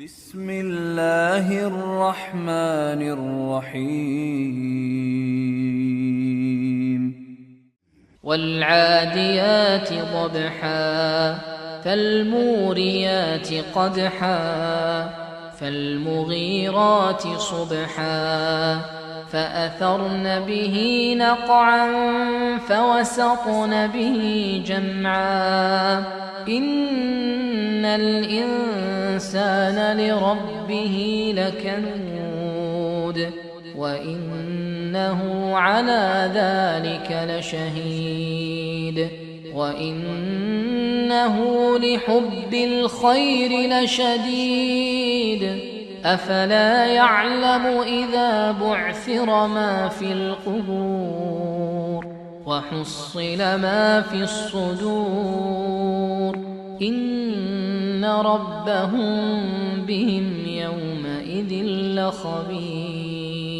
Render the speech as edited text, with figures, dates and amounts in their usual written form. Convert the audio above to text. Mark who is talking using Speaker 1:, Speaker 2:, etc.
Speaker 1: بسم الله الرحمن الرحيم
Speaker 2: والعاديات ضبحا فالموريات قدحا فالمغيرات صبحا فأثرن به نقعا فوسطن به جمعا إن الإنسان لربه لكنود وإنه على ذلك لشهيد وإنه لحب الخير لشديد أفلا يعلم إذا بعثر ما في القبور وحصل ما في الصدور إن ربهم بهم يومئذ لخبير.